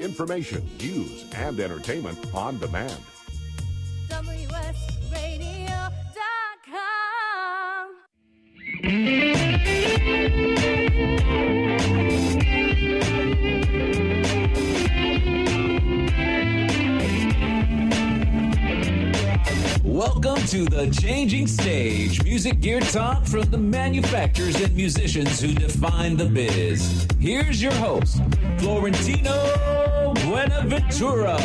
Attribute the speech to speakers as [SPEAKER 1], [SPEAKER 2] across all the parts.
[SPEAKER 1] information, news, and entertainment on demand.
[SPEAKER 2] WSRadio.com.
[SPEAKER 3] Welcome to the Changing Stage, music gear talk from the manufacturers and musicians who define the biz. Here's your host, Florentino Buenaventura.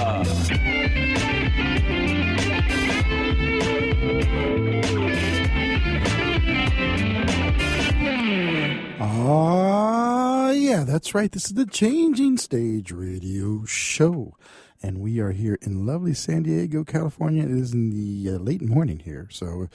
[SPEAKER 4] Yeah, that's right. This is the Changing Stage radio show. And we are here in lovely San Diego, California. It is in the late morning here. So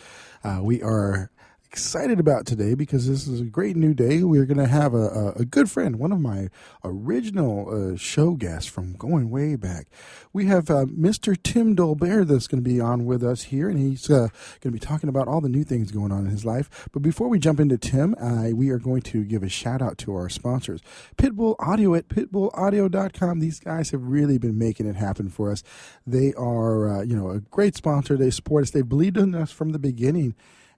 [SPEAKER 4] we are excited about today because this is a great new day. We're going to have a good friend, one of my original show guests from going way back. We have Mr. Tim Dolbear that's going to be on with us here, and he's going to be talking about all the new things going on in his life. But before we jump into Tim, we are going to give a shout out to our sponsors. Pitbull Audio at pitbullaudio.com. These guys have really been making it happen for us. They are, a great sponsor. They support us. They've believed in us from the beginning.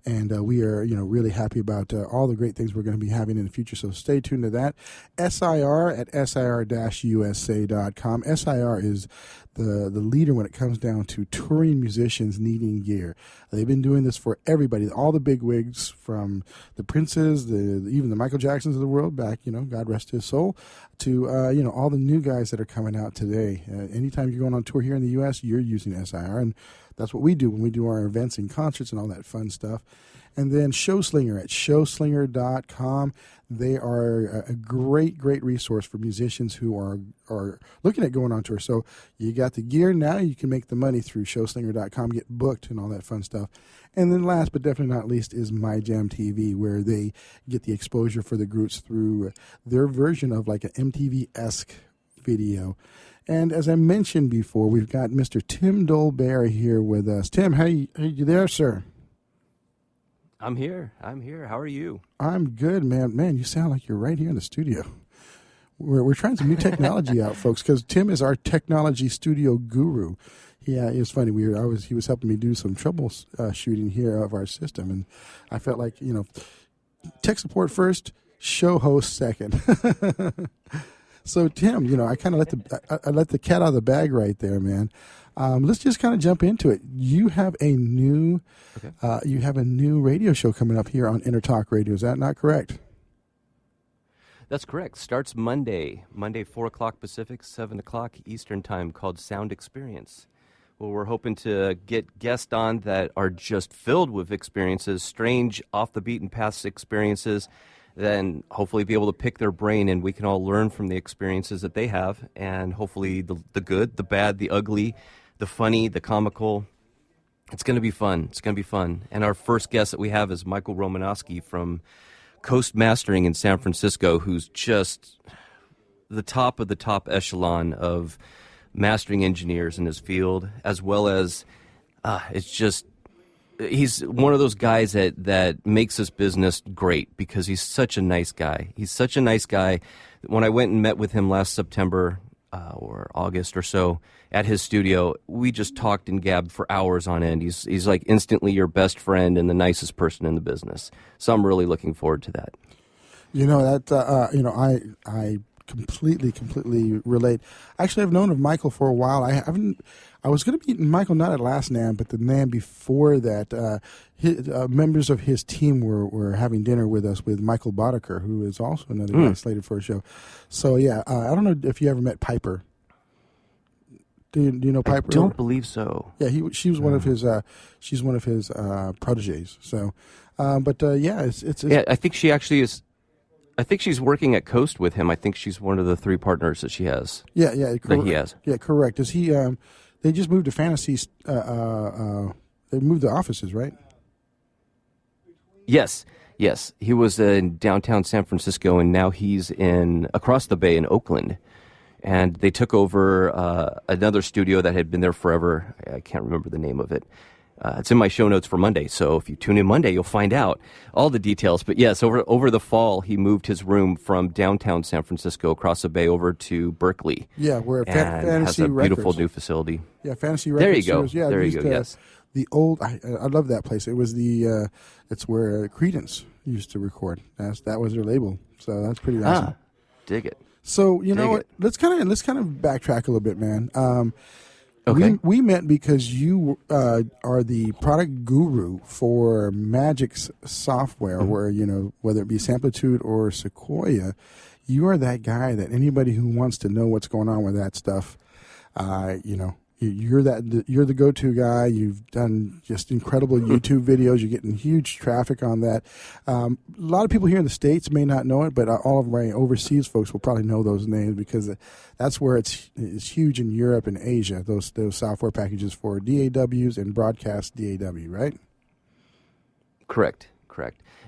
[SPEAKER 4] And we are, really happy about all the great things we're going to be having in the future. So stay tuned to that. SIR at SIR-USA.com. SIR is the leader when it comes down to touring musicians needing gear. They've been doing this for everybody, all the big wigs, from the Princes, even the Michael Jacksons of the world back, God rest his soul, to, all the new guys that are coming out today. Anytime you're going on tour here in the U.S., you're using SIR. And that's what we do when we do our events and concerts and all that fun stuff. And then Showslinger at showslinger.com. They are a great, great resource for musicians who are looking at going on tour. So you got the gear now. You can make the money through showslinger.com, get booked and all that fun stuff. And then last but definitely not least is My Jam TV, where they get the exposure for the groups through their version of like an MTV-esque video. And as I mentioned before, we've got Mr. Tim Dolbear here with us. Tim, how you there, sir?
[SPEAKER 5] I'm here. How are you?
[SPEAKER 4] I'm good, man. Man, you sound like you're right here in the studio. We're trying some new technology out, folks, because Tim is our technology studio guru. Yeah, it was funny. He was helping me do some troubleshooting here of our system, and I felt like, tech support first, show host second. So Tim, I kind of let the cat out of the bag right there, man. Let's just kind of jump into it. You have a new radio show coming up here on Intertalk Radio. Is that not correct?
[SPEAKER 5] That's correct. Starts Monday 4 o'clock Pacific, 7 o'clock Eastern Time, called Sound Experience. Well, we're hoping to get guests on that are just filled with experiences, strange, off the beaten path experiences. Then hopefully be able to pick their brain, and we can all learn from the experiences that they have, and hopefully the good, the bad, the ugly, the funny, the comical. It's going to be fun. And our first guest that we have is Michael Romanowski from Coast Mastering in San Francisco, who's just the top of the top echelon of mastering engineers in his field, as well as he's one of those guys that makes this business great because he's such a nice guy. When I went and met with him last September or August or so at his studio, we just talked and gabbed for hours on end. He's like instantly your best friend and the nicest person in the business. So I'm really looking forward to that.
[SPEAKER 4] I completely relate. Actually, I've known of Michael for a while. I was going to meet Michael not at last NAMM, but the NAMM before that. Members of his team were having dinner with us with Michael Boddicker, who is also another guy slated for a show. So yeah, I don't know if you ever met Piper. Do you know Piper?
[SPEAKER 5] I don't believe so.
[SPEAKER 4] Yeah, she was one of his. She's one of his proteges. So, it's
[SPEAKER 5] yeah. I think she actually is. I think she's working at Coast with him. I think she's one of the 3 partners that she has.
[SPEAKER 4] Yeah,
[SPEAKER 5] that he has.
[SPEAKER 4] Yeah, correct. Is he? They just moved to Fantasy. They moved the offices, right?
[SPEAKER 5] Yes. He was in downtown San Francisco, and now he's across the bay in Oakland. And they took over another studio that had been there forever. I can't remember the name of it. It's in my show notes for Monday, so if you tune in Monday, you'll find out all the details. But yes, over the fall, he moved his room from downtown San Francisco across the bay over to Berkeley.
[SPEAKER 4] Yeah, where
[SPEAKER 5] and
[SPEAKER 4] Fantasy
[SPEAKER 5] has a beautiful
[SPEAKER 4] Records.
[SPEAKER 5] new facility.
[SPEAKER 4] Yeah, Fantasy Records.
[SPEAKER 5] There you go.
[SPEAKER 4] Yeah,
[SPEAKER 5] there you
[SPEAKER 4] used
[SPEAKER 5] go. Yes.
[SPEAKER 4] The old. I love that place. It was it's where Creedence used to record. That was their label. So that's pretty awesome.
[SPEAKER 5] Dig it.
[SPEAKER 4] So you know
[SPEAKER 5] Dig
[SPEAKER 4] what?
[SPEAKER 5] it.
[SPEAKER 4] Let's kind of backtrack a little bit, man.
[SPEAKER 5] Okay.
[SPEAKER 4] We met because you are the product guru for Magic's software, where whether it be Samplitude or Sequoia, you are that guy that anybody who wants to know what's going on with that stuff, you're the go-to guy. You've done just incredible YouTube videos. You're getting huge traffic on that. A lot of people here in the States may not know it, but all of my overseas folks will probably know those names because that's where it's huge in Europe and Asia. Those software packages for DAWs and broadcast DAW, right?
[SPEAKER 5] Correct.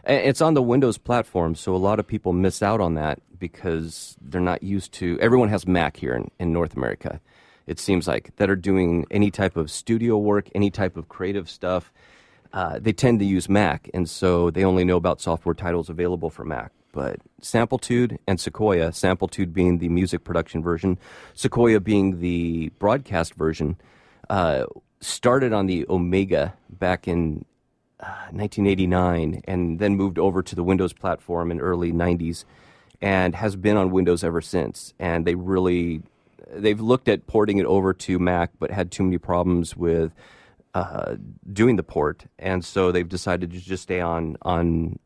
[SPEAKER 5] It's on the Windows platform, so a lot of people miss out on that because they're not used to. Everyone has Mac here in North America. It seems like, that are doing any type of studio work, any type of creative stuff. They tend to use Mac, and so they only know about software titles available for Mac. But Samplitude and Sequoia, Samplitude being the music production version, Sequoia being the broadcast version, started on the Omega back in 1989 and then moved over to the Windows platform in early 90s and has been on Windows ever since. And they've looked at porting it over to Mac, but had too many problems with doing the port, and so they've decided to just stay on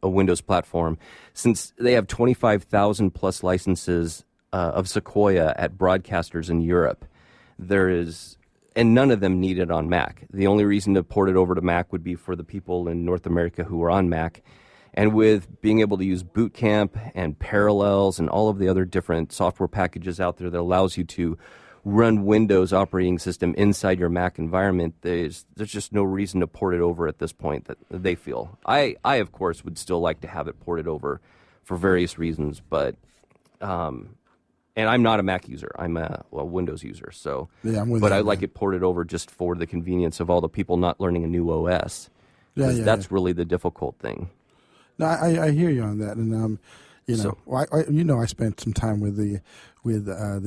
[SPEAKER 5] a Windows platform. Since they have 25,000 plus licenses of Sequoia at broadcasters in Europe, and none of them need it on Mac. The only reason to port it over to Mac would be for the people in North America who are on Mac. And with being able to use Boot Camp and Parallels and all of the other different software packages out there that allows you to run Windows operating system inside your Mac environment, there's just no reason to port it over at this point that they feel. I of course, would still like to have it ported over for various reasons, but and I'm not a Mac user. I'm a Windows user. So,
[SPEAKER 4] yeah, I'm with
[SPEAKER 5] but
[SPEAKER 4] you,
[SPEAKER 5] I like
[SPEAKER 4] man.
[SPEAKER 5] it ported over just for the convenience of all the people not learning a new OS. That's really the difficult thing.
[SPEAKER 4] No, I hear you on that, and I spent some time with the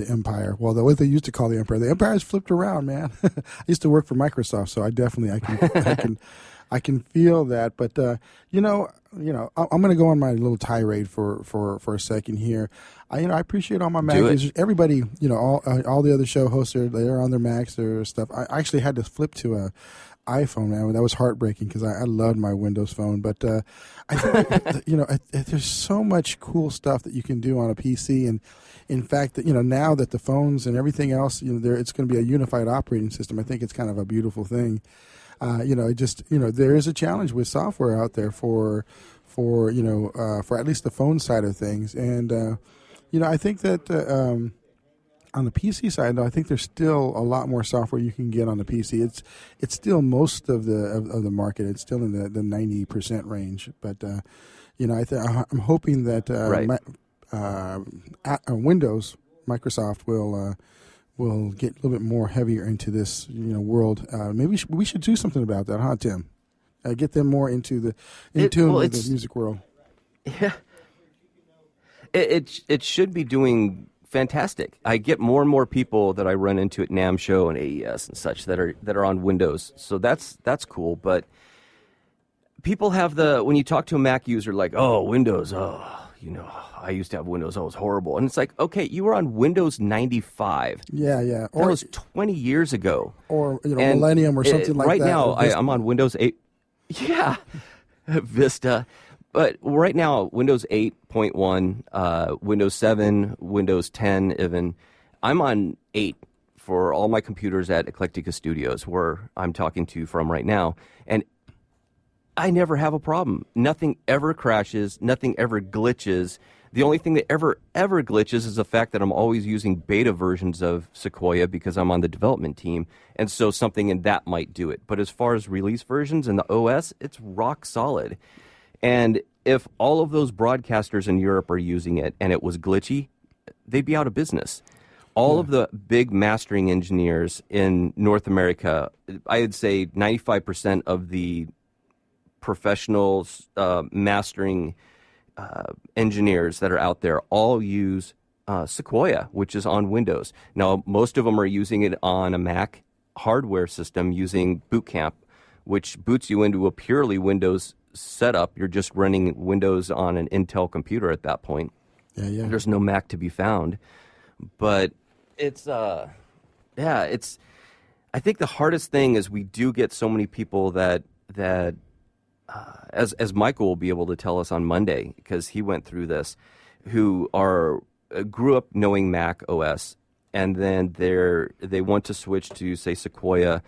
[SPEAKER 4] Empire. Well, what they used to call the Empire. The Empire's flipped around, man. I used to work for Microsoft, so I can feel that. But I'm going to go on my little tirade for a second here. I appreciate all my Mac users. Everybody, all the other show hosts they're on their Macs or stuff. I actually had to flip to a iPhone, man. That was heartbreaking because I loved my Windows phone. But I think there's so much cool stuff that you can do on a PC, and in fact, now that the phones and everything else, it's going to be a unified operating system. I think it's kind of a beautiful thing. There is a challenge with software out there for at least the phone side of things, and I think that. On the PC side, though, I think there's still a lot more software you can get on the PC. It's still most of the market. It's still in the 90% range. But I'm hoping that Windows, Microsoft will get a little bit more heavier into this world. Maybe we should do something about that, huh, Tim? Get them more into tune with the music world.
[SPEAKER 5] Yeah, it should be doing fantastic. I get more and more people that I run into at NAMM Show and AES and such that are on Windows. So that's cool. But people have when you talk to a Mac user, like, oh, Windows, I used to have Windows, it was horrible. And it's like, okay, you were on Windows 95.
[SPEAKER 4] Yeah.
[SPEAKER 5] That was 20 years ago.
[SPEAKER 4] Or Millennium or something like
[SPEAKER 5] right
[SPEAKER 4] that.
[SPEAKER 5] Right now, I'm on Windows 8. Yeah, Vista. But right now, Windows 8.1, Windows 7, Windows 10 even, I'm on 8 for all my computers at Eclectica Studios, where I'm talking to you from right now. And I never have a problem. Nothing ever crashes. Nothing ever glitches. The only thing that ever glitches is the fact that I'm always using beta versions of Sequoia because I'm on the development team. And so something in that might do it. But as far as release versions and the OS, it's rock solid. And if all of those broadcasters in Europe are using it and it was glitchy, they'd be out of business. All of the big mastering engineers in North America, I'd say 95% of the professional mastering engineers that are out there all use Sequoia, which is on Windows. Now, most of them are using it on a Mac hardware system using Boot Camp, which boots you into a purely Windows setup. You're just running Windows on an Intel computer at that point.
[SPEAKER 4] Yeah.
[SPEAKER 5] There's no Mac to be found. But it's I think the hardest thing is we do get so many people that as Michael will be able to tell us on Monday, because he went through this, who grew up knowing Mac OS, and then they want to switch to, say, Sequoia,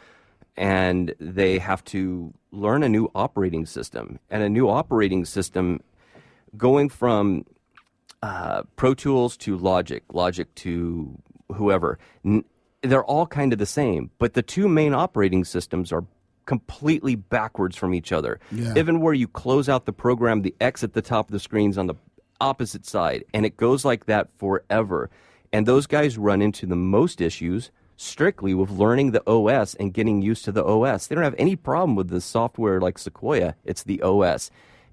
[SPEAKER 5] and they have to learn a new operating system. And a new operating system, going from Pro Tools to Logic to whoever, they're all kind of the same, but the two main operating systems are completely backwards from each other.
[SPEAKER 4] Yeah.
[SPEAKER 5] Even where you close out the program, the X at the top of the screen's on the opposite side, and it goes like that forever. And those guys run into the most issues strictly with learning the OS and getting used to the OS. They don't have any problem with the software like Sequoia. It's the OS.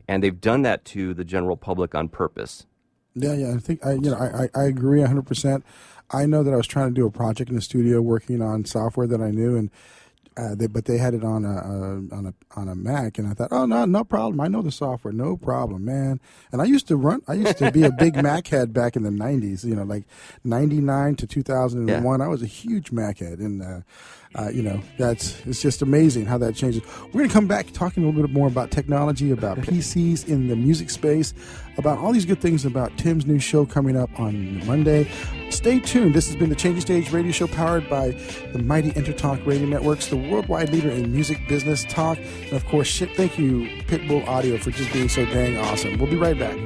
[SPEAKER 5] And they've done that to the general public on purpose.
[SPEAKER 4] Yeah. I think I agree 100%. I know that I was trying to do a project in the studio working on software that I knew, and but they had it on a Mac, and I thought, oh no problem. I know the software, no problem, man. And I used to be a big Mac head back in the 90s. Like 99 to 2001. I was a huge Mac head, and it's just amazing how that changes. We're gonna come back talking a little bit more about technology, about PCs in the music space, about all these good things about Tim's new show coming up on Monday. Stay tuned. This has been the Changing Stage radio show powered by the mighty Intertalk Radio Networks, the worldwide leader in music business talk. And of course, thank you, Pitbull Audio, for just being so dang awesome. We'll be right back.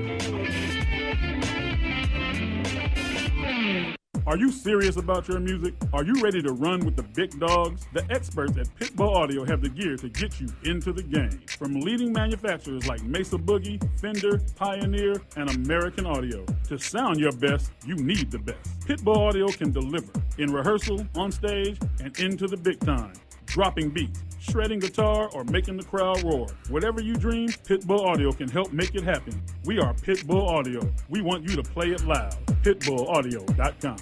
[SPEAKER 2] Are you serious about your music? Are you ready to run with the big dogs? The experts at Pitbull Audio have the gear to get you into the game. From leading manufacturers like Mesa Boogie, Fender, Pioneer, and American Audio. To sound your best, you need the best. Pitbull Audio can deliver in rehearsal, on stage, and into the big time. Dropping beats, shredding guitar, or making the crowd roar. Whatever you dream, Pitbull Audio can help make it happen. We are Pitbull Audio. We want you to play it loud. PitbullAudio.com.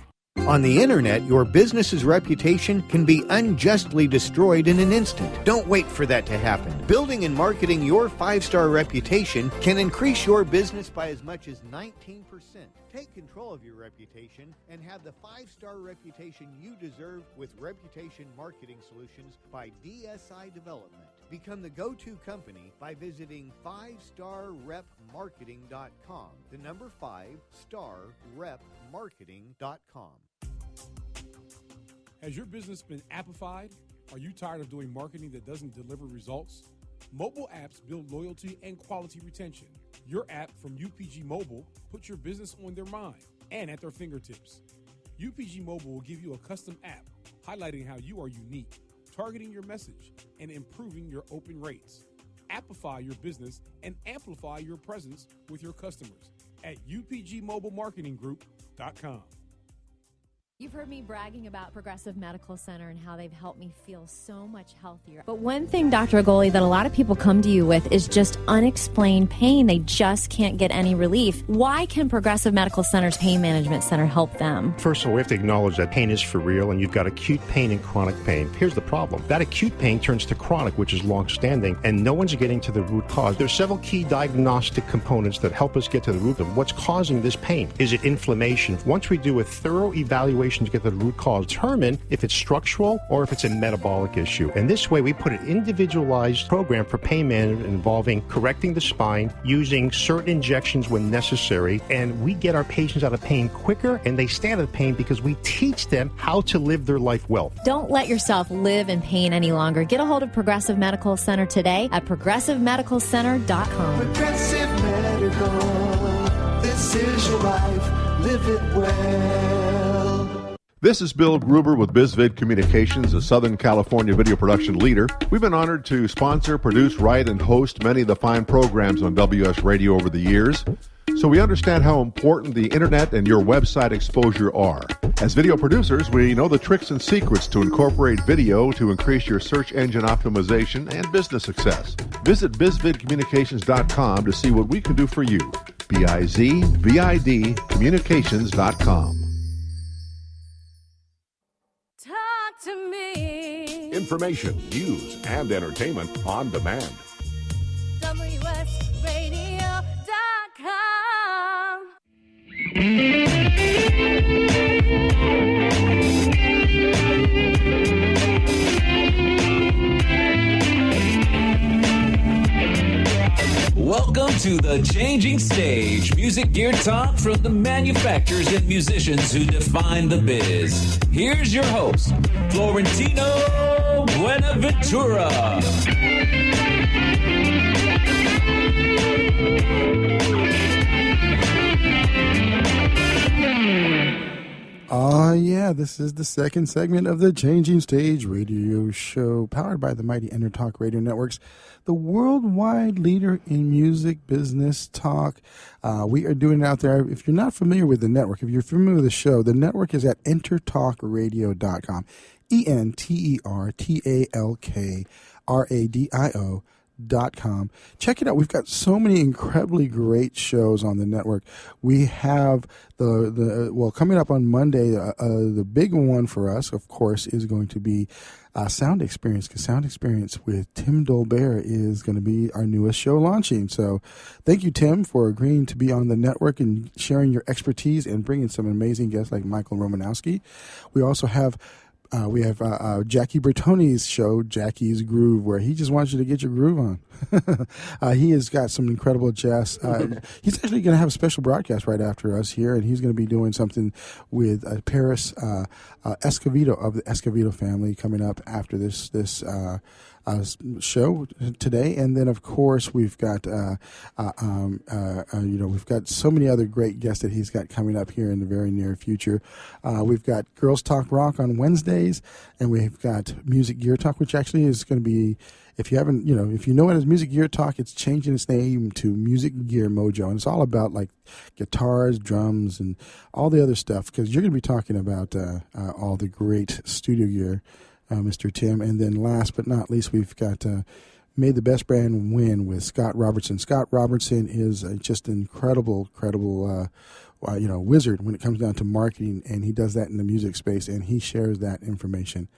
[SPEAKER 6] On the internet, your business's reputation can be unjustly destroyed in an instant. Don't wait for that to happen. Building and marketing your 5-star reputation can increase your business by as much as 19%. Take control of your reputation and have the 5-star reputation you deserve with Reputation Marketing Solutions by DSI Development. Become the go-to company by visiting 5starrepmarketing.com. The number 5starrepmarketing.com.
[SPEAKER 7] Has your business been appified? Are you tired of doing marketing that doesn't deliver results? Mobile apps build loyalty and quality retention. Your app from UPG Mobile puts your business on their mind and at their fingertips. UPG Mobile will give you a custom app highlighting how you are unique, targeting your message, and improving your open rates. Appify your business and amplify your presence with your customers at upgmobilemarketinggroup.com.
[SPEAKER 8] You've heard me bragging about Progressive Medical Center and how they've helped me feel so much healthier. But one thing, Dr. Agoli, that a lot of people come to you with is just unexplained pain. They just can't get any relief. Why can Progressive Medical Center's Pain Management Center help them?
[SPEAKER 9] First of all, we have to acknowledge that pain is for real, and you've got acute pain and chronic pain. Here's the problem. That acute pain turns to chronic, which is long-standing, and no one's getting to the root cause. There's several key diagnostic components that help us get to the root of what's causing this pain. Is it inflammation? Once we do a thorough evaluation to get to the root cause, determine if it's structural or if it's a metabolic issue. And this way, we put an individualized program for pain management involving correcting the spine, using certain injections when necessary, and we get our patients out of pain quicker, and they stay out of pain because we teach them how to live their life well.
[SPEAKER 8] Don't let yourself live in pain any longer. Get a hold of Progressive Medical Center today at progressivemedicalcenter.com.
[SPEAKER 10] Progressive Medical, this is your life, live it well.
[SPEAKER 1] This is Bill Gruber with BizVid Communications, a Southern California video production leader. We've been honored to sponsor, produce, write, and host many of the fine programs on WS Radio over the years. so we understand how important the internet and your website exposure are. As video producers, we know the tricks and secrets to incorporate video to increase your search engine optimization and business success. Visit bizvidcommunications.com to see what we can do for you. BIZVID communications.com.
[SPEAKER 11] Talk to me.
[SPEAKER 12] Information, news, and entertainment on demand.
[SPEAKER 11] WSRadio.com.
[SPEAKER 3] Welcome to The Changing Stage, music gear talk from the manufacturers and musicians who define the biz. Here's your host, Florentino Buenaventura.
[SPEAKER 4] Yeah, this is the second segment of the Changing Stage radio show, powered by the mighty EnterTalk Radio Networks, the worldwide leader in music business talk. We are doing it out there. If you're not familiar with the network, if you're familiar with the show, the network is at entertalkradio.com, entertalkradio.com. Check it out. We've got so many incredibly great shows on the network. We have well, coming up on Monday, the big one for us, of course, is going to be Sound Experience, because Sound Experience with Tim Dolbear is going to be our newest show launching. So thank you, Tim, for agreeing to be on the network and sharing your expertise and bringing some amazing guests like Michael Romanowski. We also have Jackie Bertoni's show, Jackie's Groove, where he just wants you to get your groove on. He has got some incredible jazz. He's actually going to have a special broadcast right after us here, and he's going to be doing something with Paris Escovedo of the Escovedo family coming up after this show today. And then, of course, we've got we've got so many other great guests that he's got coming up here in the very near future. We've got Girls Talk Rock on Wednesdays, and we've got Music Gear Talk, which actually is going to be, if you know it as Music Gear Talk, it's changing its name to Music Gear Mojo, and it's all about like guitars, drums, and all the other stuff, because you're going to be talking about all the great studio gear, Mr. Tim. And then last but not least, we've got Made the Best Brand Win with Scott Robertson. Scott Robertson is just an incredible wizard when it comes down to marketing, and he does that in the music space, and he shares that information.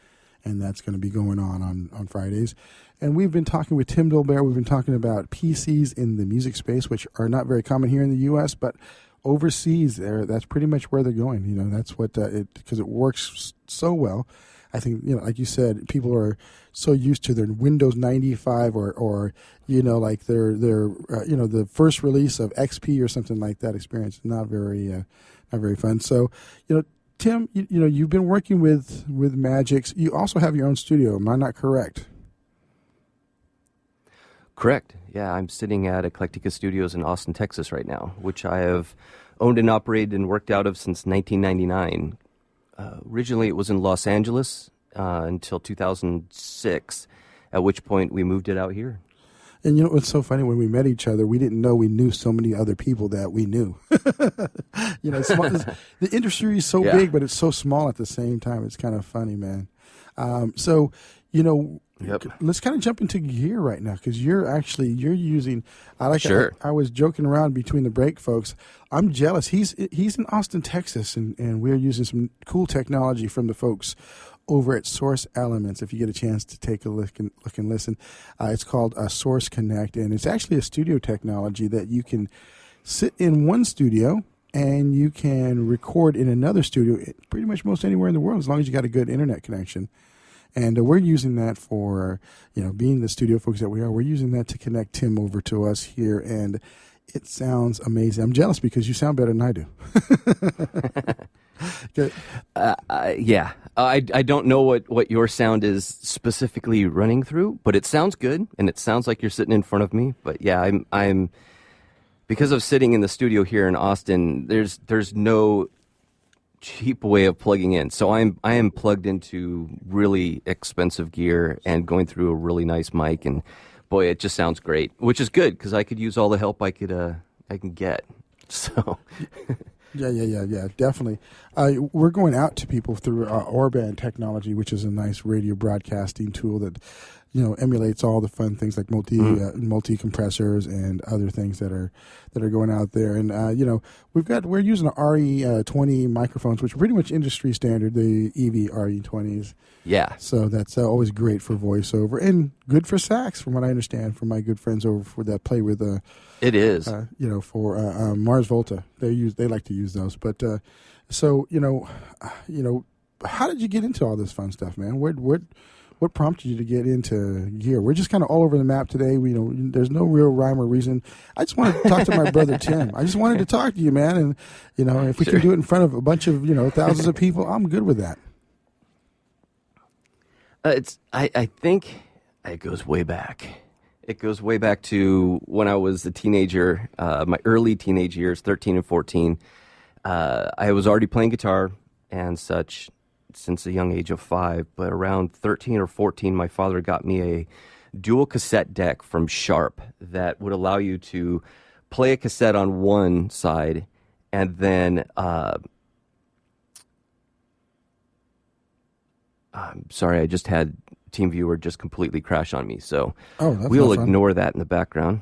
[SPEAKER 4] And that's going to be going on Fridays. And we've been talking with Tim Dolbear. We've been talking about PCs in the music space, which are not very common here in the U.S., but overseas, that's pretty much where they're going. That's what because it works so well. I think, like you said, people are so used to their Windows 95 or like their the first release of XP or something like that experience is not very fun. So, Tim, you've been working with Magix. You also have your own studio. Am I not correct?
[SPEAKER 5] Correct. Yeah, I'm sitting at Eclectica Studios in Austin, Texas right now, which I have owned and operated and worked out of since 1999. Originally, it was in Los Angeles until 2006, at which point we moved it out here.
[SPEAKER 4] And it's so funny, when we met each other, we didn't know we knew so many other people that we knew. The industry is so big, but it's so small at the same time. It's kind of funny, man.
[SPEAKER 5] Yep.
[SPEAKER 4] Let's kind of jump into gear right now, because you're using.
[SPEAKER 5] Sure.
[SPEAKER 4] I was joking around between the break, folks. I'm jealous. He's in Austin, Texas, and we're using some cool technology from the folks over at Source Elements. If you get a chance to take a look and listen, it's called Source Connect, and it's actually a studio technology that you can sit in one studio and you can record in another studio, pretty much most anywhere in the world, as long as you got a good internet connection. And we're using that for, being the studio folks that we are, we're using that to connect Tim over to us here, and it sounds amazing. I'm jealous because you sound better than I do.
[SPEAKER 5] Yeah. I don't know what your sound is specifically running through, but it sounds good, and it sounds like you're sitting in front of me. But yeah, I'm because of sitting in the studio here in Austin, there's no cheap way of plugging in. So I am plugged into really expensive gear and going through a really nice mic, and boy, it just sounds great, which is good because I could use all the help I can get. So,
[SPEAKER 4] Yeah, definitely. We're going out to people through Orband technology, which is a nice radio broadcasting tool that, emulates all the fun things like multi compressors and other things that are going out there. And we're using an RE20 microphones, which are pretty much industry standard, the EV RE20s.
[SPEAKER 5] Yeah.
[SPEAKER 4] So that's always great for voiceover and good for sax, from what I understand from my good friends that play with.
[SPEAKER 5] It is.
[SPEAKER 4] For Mars Volta, they like to use those. But how did you get into all this fun stuff, man? What prompted you to get into gear? We're just kind of all over the map today. There's no real rhyme or reason. I just wanted to talk to my brother Tim. I just wanted to talk to you, man. And if we can do it in front of a bunch of thousands of people, I'm good with that.
[SPEAKER 5] I think it goes way back. It goes way back to when I was a teenager, my early teenage years, 13 and 14. I was already playing guitar and such since a young age of 5, but around 13 or 14, my father got me a dual cassette deck from Sharp that would allow you to play a cassette on one side and then I'm sorry, I just had TeamViewer just completely crash on me, so we'll ignore that in the background.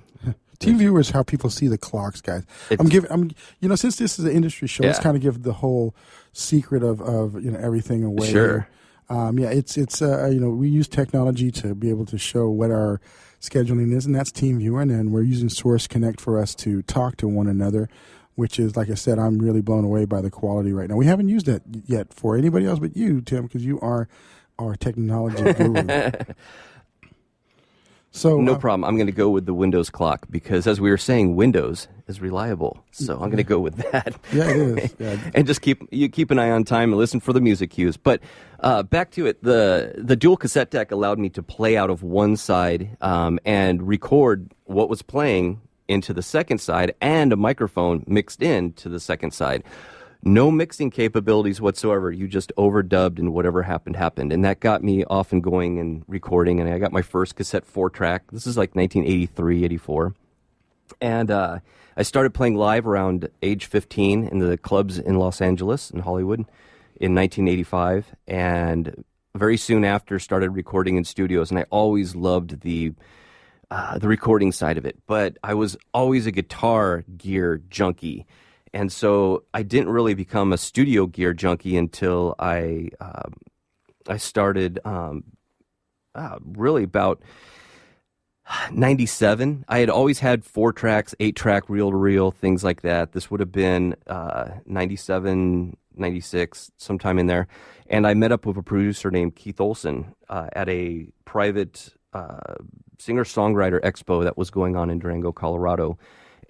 [SPEAKER 4] TeamViewer is how people see the clocks, guys. Since this is an industry show, let's kind of give the whole secret of everything away.
[SPEAKER 5] Sure.
[SPEAKER 4] We use technology to be able to show what our scheduling is, and that's TeamViewer, and then we're using Source Connect for us to talk to one another, which is, like I said, I'm really blown away by the quality right now. We haven't used that yet for anybody else but you, Tim, because you are our technology guru. So
[SPEAKER 5] no problem. I'm going to go with the Windows clock because, as we were saying, Windows is reliable. So I'm going to go with that.
[SPEAKER 4] Yeah, it is. Yeah.
[SPEAKER 5] And just keep an eye on time and listen for the music cues. But back to it, the dual cassette deck allowed me to play out of one side and record what was playing into the second side, and a microphone mixed in to the second side. No mixing capabilities whatsoever. You just overdubbed, and whatever happened. And that got me off and going and recording. And I got my first cassette 4-track. This is like 1983, 84. And I started playing live around age 15 in the clubs in Los Angeles and Hollywood in 1985. And very soon after started recording in studios. And I always loved the recording side of it. But I was always a guitar gear junkie. And so I didn't really become a studio gear junkie until I started really about 97. I had always had 4-tracks, 8-track reel-to-reel, things like that. This would have been 97, 96, sometime in there. And I met up with a producer named Keith Olson at a private singer-songwriter expo that was going on in Durango, Colorado.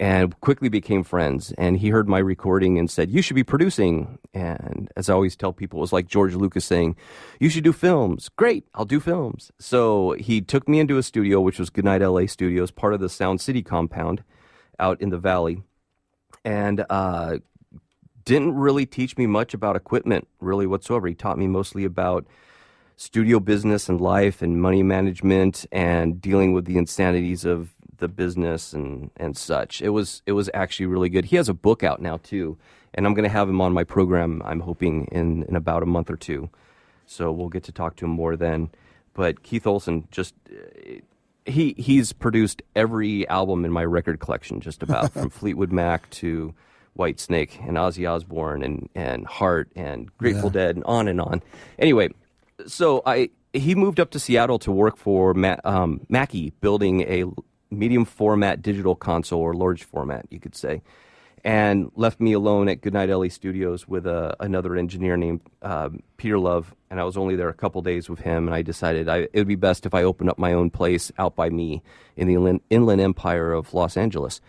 [SPEAKER 5] And quickly became friends. And he heard my recording and said, "You should be producing." And as I always tell people, it was like George Lucas saying, "You should do films." Great, I'll do films. So he took me into a studio, which was Goodnight LA Studios, part of the Sound City compound out in the valley. And didn't really teach me much about equipment, really whatsoever. He taught me mostly about studio business and life and money management and dealing with the insanities of the business and such. It was actually really good. He has a book out now too, and I'm going to have him on my program, I'm hoping, in about a month or two. So we'll get to talk to him more then. But Keith Olson, just he's produced every album in my record collection, just about, from Fleetwood Mac to Whitesnake and Ozzy Osbourne and Heart and Grateful Dead and on and on. Anyway, so he moved up to Seattle to work for Mackie, building a medium format digital console, or large format, you could say, and left me alone at Goodnight LA Studios with another engineer named Peter Love, and I was only there a couple days with him, and I decided it would be best if I opened up my own place out by me in the Inland Empire of Los Angeles,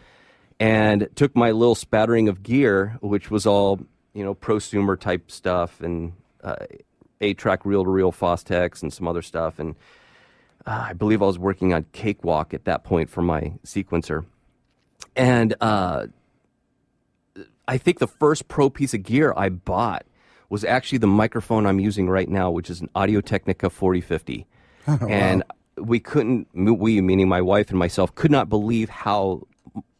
[SPEAKER 5] and took my little spattering of gear, which was all, prosumer type stuff, and 8-track reel-to-reel Fostex and some other stuff, and I believe I was working on Cakewalk at that point for my sequencer. And I think the first pro piece of gear I bought was actually the microphone I'm using right now, which is an Audio-Technica 4050. And we meaning my wife and myself, could not believe how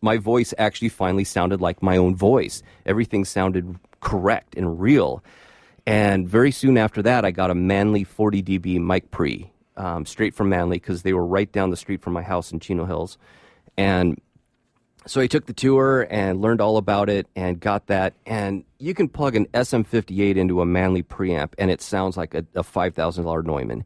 [SPEAKER 5] my voice actually finally sounded like my own voice. Everything sounded correct and real. And very soon after that, I got a Manley 40 dB mic pre, straight from Manley, because they were right down the street from my house in Chino Hills. And so I took the tour and learned all about it and got that. And you can plug an SM58 into a Manley preamp, and it sounds like a $5,000 Neumann.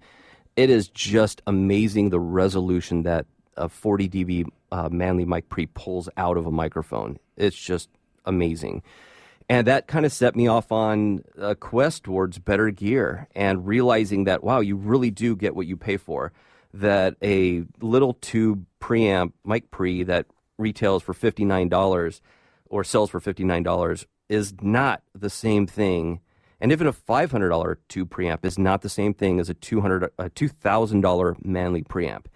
[SPEAKER 5] It is just amazing the resolution that a 40 dB Manley mic pre pulls out of a microphone. It's just amazing. And that kind of set me off on a quest towards better gear and realizing that, wow, you really do get what you pay for. That a little tube preamp, mic pre, that retails for $59 or sells for $59 is not the same thing. And even a $500 tube preamp is not the same thing as a $2,000 Manley preamp.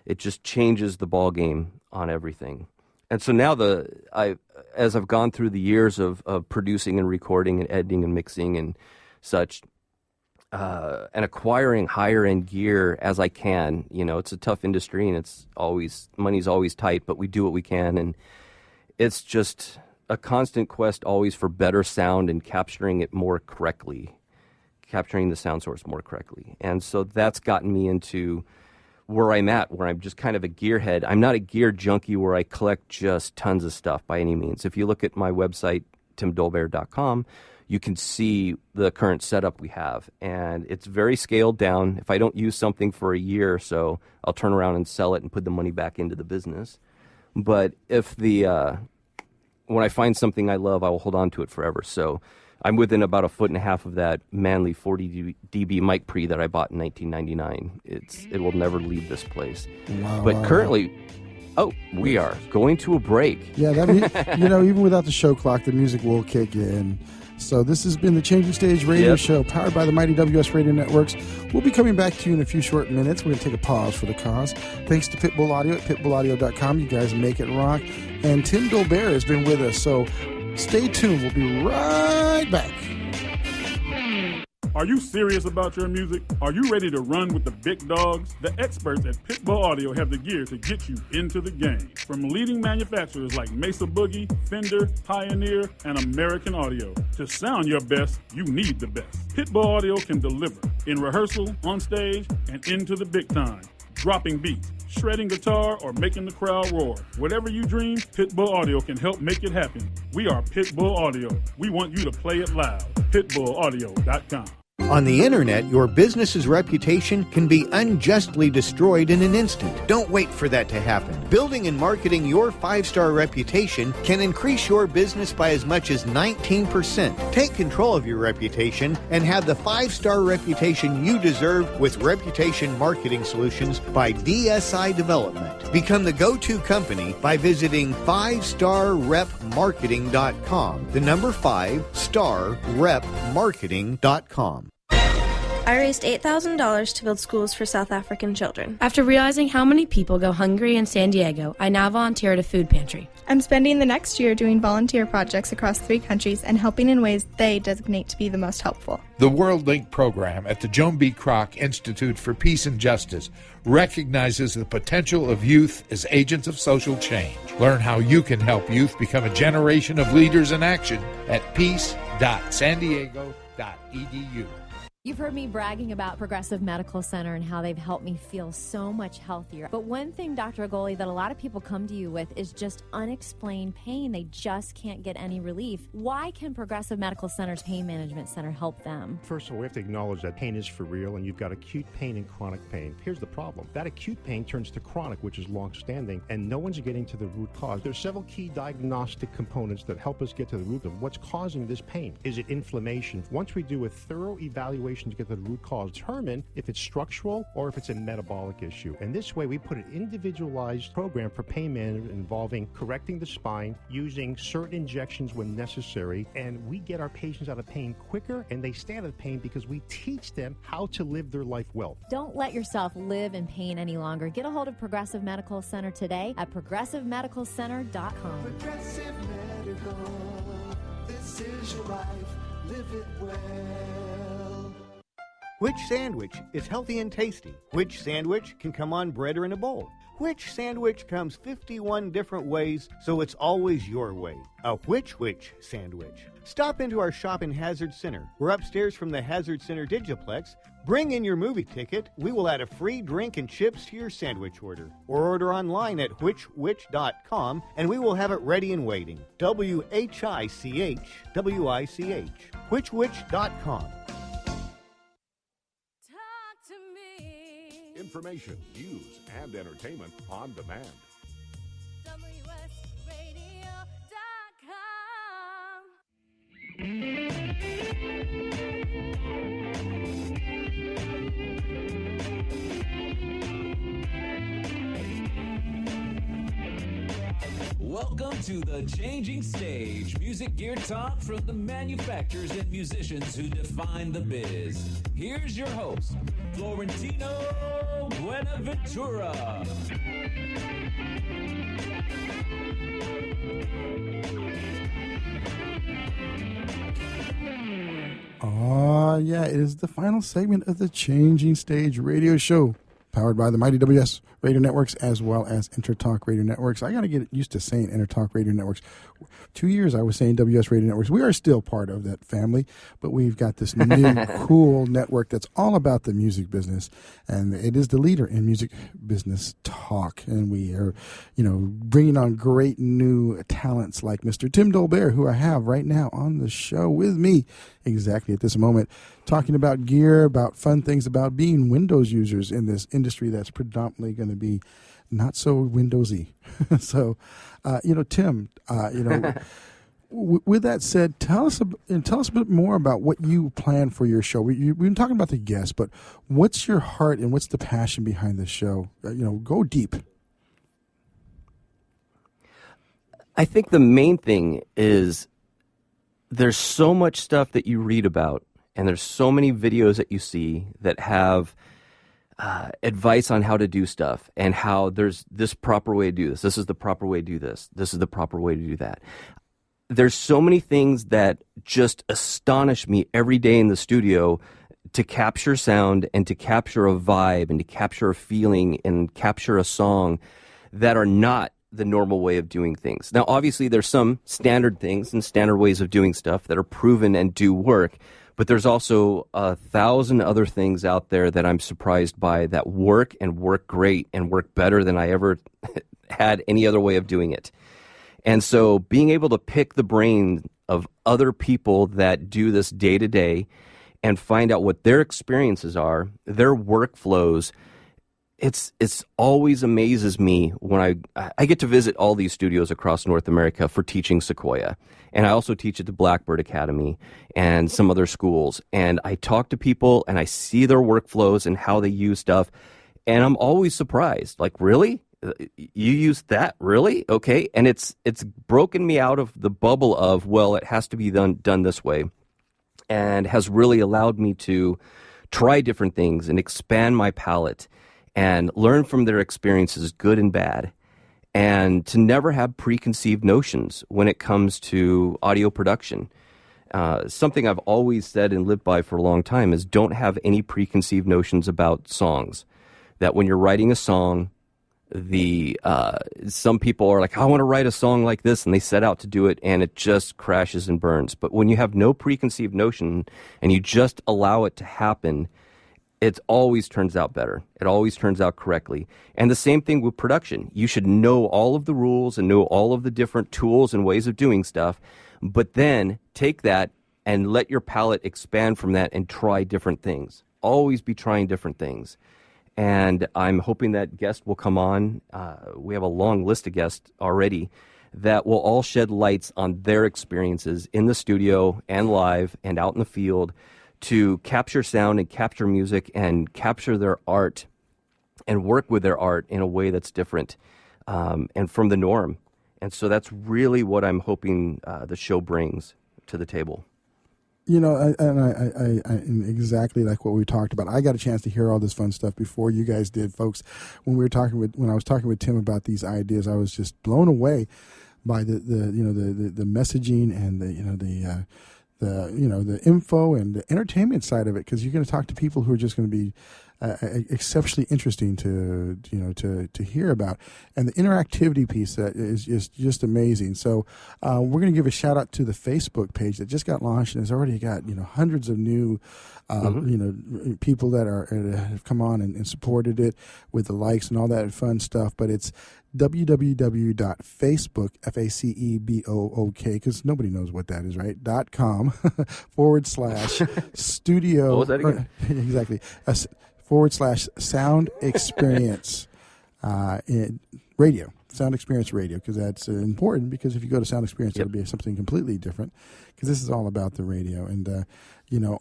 [SPEAKER 5] It just changes the ball game on everything. And so now as I've gone through the years of producing and recording and editing and mixing and such, and acquiring higher end gear as I can, it's a tough industry and money's always tight, but we do what we can. And it's just a constant quest always for better sound and capturing it more correctly, capturing the sound source more correctly. And so that's gotten me into where I'm at, where I'm just kind of a gearhead. I'm not a gear junkie where I collect just tons of stuff by any means. If you look at my website, timdolbear.com, you can see the current setup we have. And it's very scaled down. If I don't use something for a year or so, I'll turn around and sell it and put the money back into the business. But if when I find something I love, I will hold on to it forever. So I'm within about 1.5 feet of that Manley 40 dB mic pre that I bought in 1999. It will never leave this place.
[SPEAKER 4] Wow,
[SPEAKER 5] but currently, we are going to a break.
[SPEAKER 4] Yeah, even without the show clock, the music will kick in. So this has been the Changing Stage Radio Show, powered by the mighty WS Radio Networks. We'll be coming back to you in a few short minutes. We're going to take a pause for the cause. Thanks to Pitbull Audio at pitbullaudio.com. You guys make it rock. And Tim Dolbear has been with us, so stay tuned. We'll be right back.
[SPEAKER 2] Are you serious about your music? Are you ready to run with the big dogs? The experts at Pitbull Audio have the gear to get you into the game. From leading manufacturers like Mesa Boogie, Fender, Pioneer, and American Audio. To sound your best, you need the best. Pitbull Audio can deliver in rehearsal, on stage, and into the big time. Dropping beats, shredding guitar, or making the crowd roar. Whatever you dream, Pitbull Audio can help make it happen. We are Pitbull Audio. We want you to play it loud. PitbullAudio.com.
[SPEAKER 6] On the internet, your business's reputation can be unjustly destroyed in an instant. Don't wait for that to happen. Building and marketing your 5-star reputation can increase your business by as much as 19%. Take control of your reputation and have the 5-star reputation you deserve with Reputation Marketing Solutions by DSI Development. Become the go-to company by visiting 5starrepmarketing.com. The number 5starrepmarketing.com.
[SPEAKER 13] I raised $8,000 to build schools for South African children. After realizing how many people go hungry in San Diego, I now volunteer at a food pantry.
[SPEAKER 14] I'm spending the next year doing volunteer projects across 3 countries and helping in ways they designate to be the most helpful.
[SPEAKER 15] The World Link program at the Joan B. Kroc Institute for Peace and Justice recognizes the potential of youth as agents of social change. Learn how you can help youth become a generation of leaders in action at peace.sandiego.edu.
[SPEAKER 8] You've heard me bragging about Progressive Medical Center and how they've helped me feel so much healthier. But one thing, Dr. Agoli, that a lot of people come to you with is just unexplained pain. They just can't get any relief. Why can Progressive Medical Center's Pain Management Center help them?
[SPEAKER 9] First of all, we have to acknowledge that pain is for real, and you've got acute pain and chronic pain. Here's the problem. That acute pain turns to chronic, which is long-standing, and no one's getting to the root cause. There's several key diagnostic components that help us get to the root of what's causing this pain. Is it inflammation? Once we do a thorough evaluation to get to the root cause, determine if it's structural or if it's a metabolic issue. And this way, we put an individualized program for pain management involving correcting the spine, using certain injections when necessary, and we get our patients out of pain quicker, and they stay out of pain because we teach them how to live their life well.
[SPEAKER 8] Don't let yourself live in pain any longer. Get a hold of Progressive Medical Center today at progressivemedicalcenter.com.
[SPEAKER 10] Progressive Medical, this is your life, live it well.
[SPEAKER 6] Which sandwich is healthy and tasty? Which sandwich can come on bread or in a bowl? Which sandwich comes 51 different ways, so it's always your way. A which sandwich. Stop into our shop in Hazard Center. We're upstairs from the Hazard Center Digiplex. Bring in your movie ticket. We will add a free drink and chips to your sandwich order. Or order online at which.com, and we will have it ready and waiting. WHICH, WICH. Which.com.
[SPEAKER 12] Information, news, and entertainment on demand.
[SPEAKER 3] Welcome to the Changing Stage, music gear talk from the manufacturers and musicians who define the biz. Here's your host, Florentino Buenaventura.
[SPEAKER 4] Yeah, it is the final segment of the Changing Stage radio show, powered by the mighty WS Radio Networks as well as Intertalk Radio Networks. I got to get used to saying Intertalk Radio Networks. 2 years I was saying WS Radio Networks. We are still part of that family, but we've got this new cool network that's all about the music business, and it is the leader in music business talk. And we are, bringing on great new talents like Mr. Tim Dolbear, who I have right now on the show with me exactly at this moment, talking about gear, about fun things, about being Windows users in this industry that's predominantly going to be not so Windowsy. So, Tim, with that said, tell us a bit more about what you plan for your show. We've been talking about the guests, but what's your heart and what's the passion behind this show? Go deep.
[SPEAKER 5] I think the main thing is there's so much stuff that you read about, and there's so many videos that you see that have advice on how to do stuff, and how there's this proper way to do this. This is the proper way to do this. This is the proper way to do that. There's so many things that just astonish me every day in the studio to capture sound and to capture a vibe and to capture a feeling and capture a song that are not the normal way of doing things. Now, obviously, there's some standard things and standard ways of doing stuff that are proven and do work, but there's also 1,000 other things out there that I'm surprised by that work and work great and work better than I ever had any other way of doing it. And so being able to pick the brain of other people that do this day to day and find out what their experiences are, their workflows, it's always amazes me when I get to visit all these studios across North America for teaching Sequoia. And I also teach at the Blackbird Academy and some other schools. And I talk to people and I see their workflows and how they use stuff. And I'm always surprised. Like, really? You use that? Really? Okay. And it's broken me out of the bubble of, well, it has to be done this way, and has really allowed me to try different things and expand my palette and learn from their experiences, good and bad, and to never have preconceived notions when it comes to audio production. Something I've always said and lived by for a long time is don't have any preconceived notions about songs. That when you're writing a song, some people are like, I want to write a song like this, and they set out to do it, and it just crashes and burns. But when you have no preconceived notion and you just allow it to happen, it always turns out better. It always turns out correctly. And the same thing with production. You should know all of the rules and know all of the different tools and ways of doing stuff, but then take that and let your palette expand from that and try different things. Always be trying different things. And I'm hoping that guests will come on. We have a long list of guests already that will all shed lights on their experiences in the studio and live and out in the field to capture sound and capture music and capture their art and work with their art in a way that's different and from the norm. And so that's really what I'm hoping the show brings to the table.
[SPEAKER 4] I exactly like what we talked about. I got a chance to hear all this fun stuff before you guys did, folks. When I was talking with Tim about these ideas, I was just blown away by the messaging and the info and the entertainment side of it, because you're going to talk to people who are just going to be exceptionally interesting to hear about, and the interactivity piece that is just amazing. So we're going to give a shout out to the Facebook page that just got launched and has already got hundreds of new people that have come on and supported it with the likes and all that fun stuff. But it's www.facebook, Facebook, because nobody knows what that is, right? .com /studio.
[SPEAKER 5] What was that again?
[SPEAKER 4] Exactly. /sound experience radio. Sound Experience Radio, because that's important, because if you go to Sound Experience, it'll be something completely different, because this is all about the radio. And,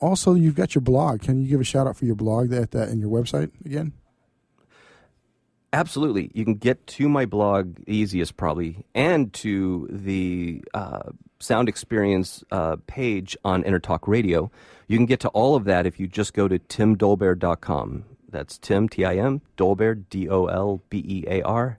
[SPEAKER 4] also you've got your blog. Can you give a shout out for your blog and your website again?
[SPEAKER 5] Absolutely. You can get to my blog easiest probably, and to the Sound Experience page on Intertalk Radio. You can get to all of that if you just go to timdolbear.com. That's Tim, T-I-M, Dolbear, DOLBEAR.com.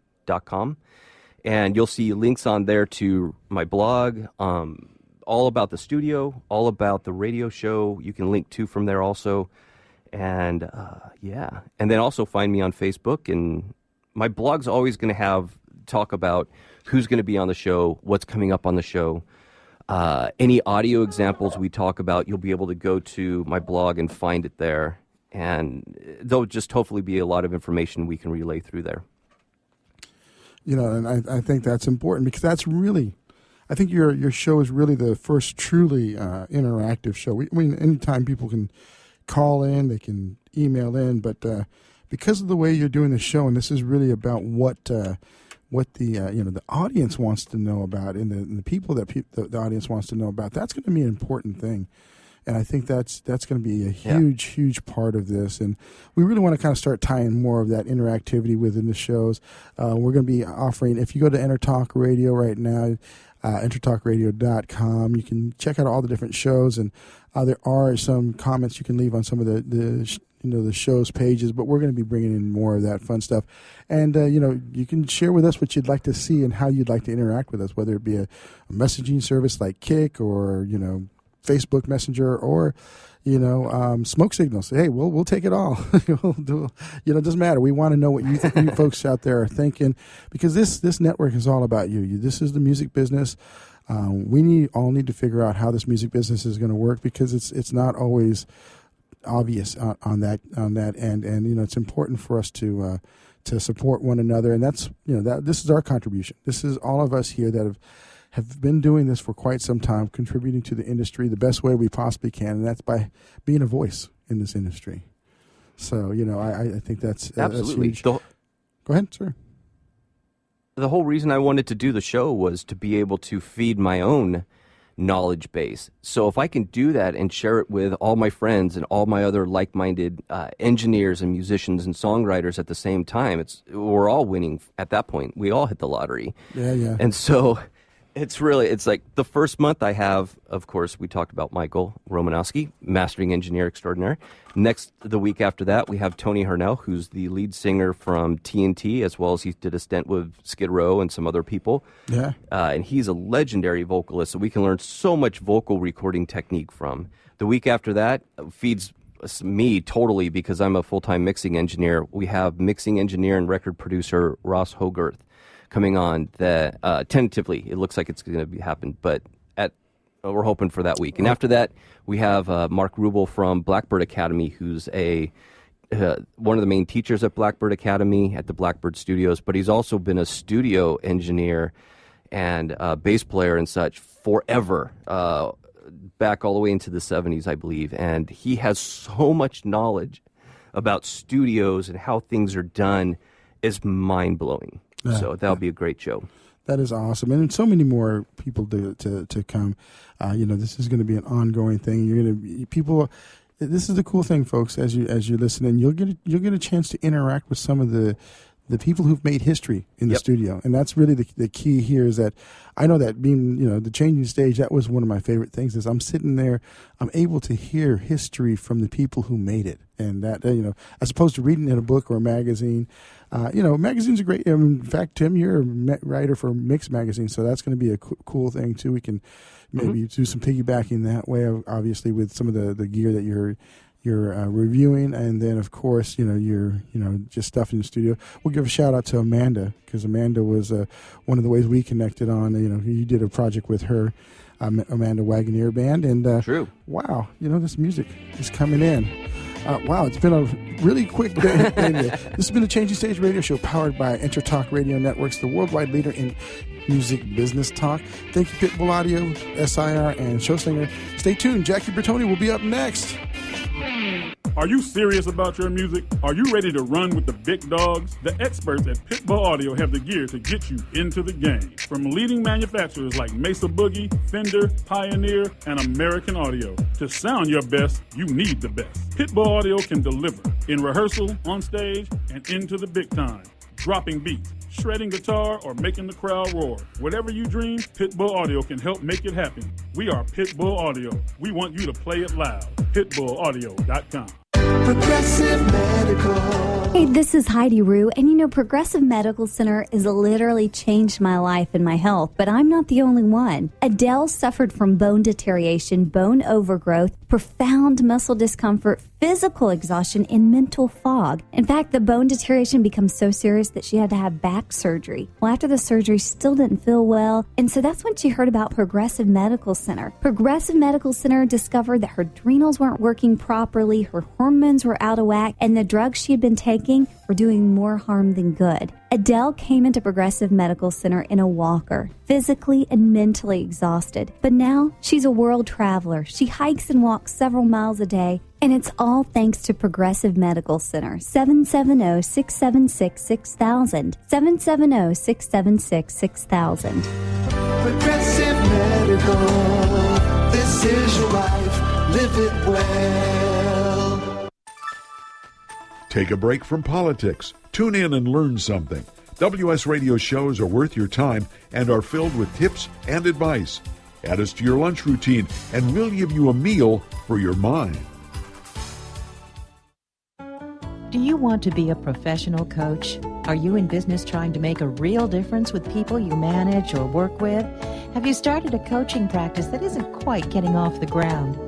[SPEAKER 5] And you'll see links on there to my blog, all about the studio, all about the radio show. You can link to from there also. And, And then also find me on Facebook. And my blog's always going to talk about who's going to be on the show, what's coming up on the show. Any audio examples we talk about, you'll be able to go to my blog and find it there. And there'll just hopefully be a lot of information we can relay through there.
[SPEAKER 4] And I think that's important, because that's really, I think your show is really the first truly interactive show. Anytime people can call in, they can email in, but because of the way you're doing the show, and this is really about what the audience wants to know about, and the people that the audience wants to know about, that's going to be an important thing. And I think that's going to be a huge part of this. And we really want to kind of start tying more of that interactivity within the shows. We're going to be offering, if you go to Intertalk Radio right now, intertalkradio.com, you can check out all the different shows. And there are some comments you can leave on some of the show's pages, but we're going to be bringing in more of that fun stuff. And, you can share with us what you'd like to see and how you'd like to interact with us, whether it be a messaging service like Kik or, Facebook Messenger, or smoke signals. Hey, we'll take it all. It doesn't matter. We want to know what you folks out there are thinking, because this network is all about you. This is the music business. We all need to figure out how this music business is going to work, because it's not always obvious on that end, and it's important for us to support one another, and that's this is our contribution. This is all of us here that have been doing this for quite some time, contributing to the industry the best way we possibly can, and that's by being a voice in this industry. So, I think that's
[SPEAKER 5] absolutely
[SPEAKER 4] that's huge. Go ahead, sir.
[SPEAKER 5] The whole reason I wanted to do the show was to be able to feed my own knowledge base. So if I can do that and share it with all my friends and all my other like-minded engineers and musicians and songwriters at the same time, we're all winning at that point. We all hit the lottery.
[SPEAKER 4] Yeah.
[SPEAKER 5] And so it's like the first month I have, of course, we talked about Michael Romanowski, mastering engineer extraordinaire. Next, the week after that, we have Tony Harnell, who's the lead singer from TNT, as well as he did a stint with Skid Row and some other people.
[SPEAKER 4] Yeah.
[SPEAKER 5] And he's a legendary vocalist, so we can learn so much vocal recording technique from. The week after that feeds me totally, because I'm a full-time mixing engineer. We have mixing engineer and record producer Ross Hogarth coming on. That tentatively it looks like it's going to happen, but we're hoping for that week. And after that, we have Mark Rubel from Blackbird Academy, who's one of the main teachers at Blackbird Academy at the Blackbird Studios, but he's also been a studio engineer and bass player and such forever, back all the way into the 70s, I believe. And he has so much knowledge about studios and how things are done. Is mind-blowing. So that'll be a great show.
[SPEAKER 4] That is awesome, and so many more people to come. This is going to be an ongoing thing. You're going to people. This is the cool thing, folks. As you listen in, you'll get a chance to interact with some of the the people who've made history in the studio. And that's really the key here, is that I know that being, the Changing Stage, that was one of my favorite things, is I'm sitting there, I'm able to hear history from the people who made it. And that, as opposed to reading in a book or a magazine, magazines are great. In fact, Tim, you're a writer for Mix Magazine, so that's going to be a cool thing too. We can maybe do some piggybacking that way, obviously, with some of the gear that you're reviewing, and then of course you're just stuff in the studio. We'll give a shout out to Amanda, because Amanda was one of the ways we connected on. You did a project with her, Amanda Wagoneer Band, and
[SPEAKER 5] true.
[SPEAKER 4] Wow, this music is coming in. Wow, it's been a really quick day. This has been the Changing Stage Radio Show, powered by Intertalk Radio Networks, the worldwide leader in music business talk. Thank you, Pitbull Audio, SIR, and Showsinger. Stay tuned. Jackie Bertoni will be up next.
[SPEAKER 2] Are you serious about your music? Are you ready to run with the big dogs? The experts at Pitbull Audio have the gear to get you into the game. From leading manufacturers like Mesa Boogie, Fender, Pioneer, and American Audio. To sound your best, you need the best. Pitbull Audio can deliver in rehearsal, on stage, and into the big time. Dropping beats, shredding guitar, or making the crowd roar. Whatever you dream, Pitbull Audio can help make it happen. We are Pitbull Audio. We want you to play it loud. PitbullAudio.com.
[SPEAKER 10] Progressive Medical.
[SPEAKER 16] Hey, this is Heidi Rue, and Progressive Medical Center has literally changed my life and my health, but I'm not the only one. Adele suffered from bone deterioration, bone overgrowth, profound muscle discomfort, physical exhaustion, and mental fog. In fact, the bone deterioration becomes so serious that she had to have back surgery. Well, after the surgery, still didn't feel well, and so that's when she heard about Progressive Medical Center. Progressive Medical Center discovered that her adrenals weren't working properly, her hormones were out of whack, and the drugs she had been taking were doing more harm than good. Adele came into Progressive Medical Center in a walker, physically and mentally exhausted. But now she's a world traveler. She hikes and walks several miles a day, and it's all thanks to Progressive Medical Center. 770-676-6000. 770-676-6000.
[SPEAKER 10] Progressive Medical. This is your life. Live it well.
[SPEAKER 12] Take a break from politics. Tune in and learn something. WS Radio shows are worth your time and are filled with tips and advice. Add us to your lunch routine, and we'll give you a meal for your mind.
[SPEAKER 17] Do you want to be a professional coach? Are you in business trying to make a real difference with people you manage or work with? Have you started a coaching practice that isn't quite getting off the ground?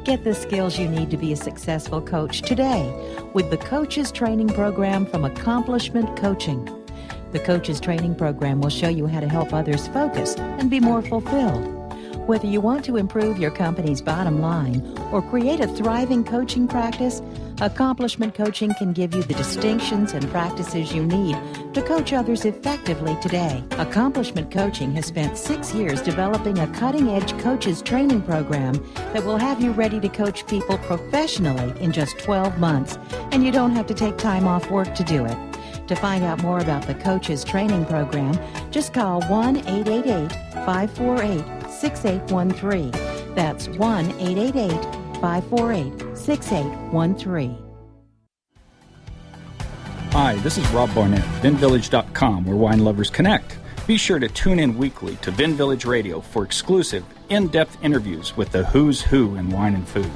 [SPEAKER 17] Get the skills you need to be a successful coach today with the Coaches Training Program from Accomplishment Coaching. The Coaches Training Program will show you how to help others focus and be more fulfilled. Whether you want to improve your company's bottom line or create a thriving coaching practice, Accomplishment Coaching can give you the distinctions and practices you need to coach others effectively today. Accomplishment Coaching has spent 6 years developing a cutting-edge coaches training program that will have you ready to coach people professionally in just 12 months, and you don't have to take time off work to do it. To find out more about the Coaches Training Program, just call 1-888-548-6813. That's 1-888-548-6813.
[SPEAKER 18] Hi, this is Rob Barnett, VinVillage.com, where wine lovers connect. Be sure to tune in weekly to Vin Village Radio for exclusive, in-depth interviews with the who's who in wine and food.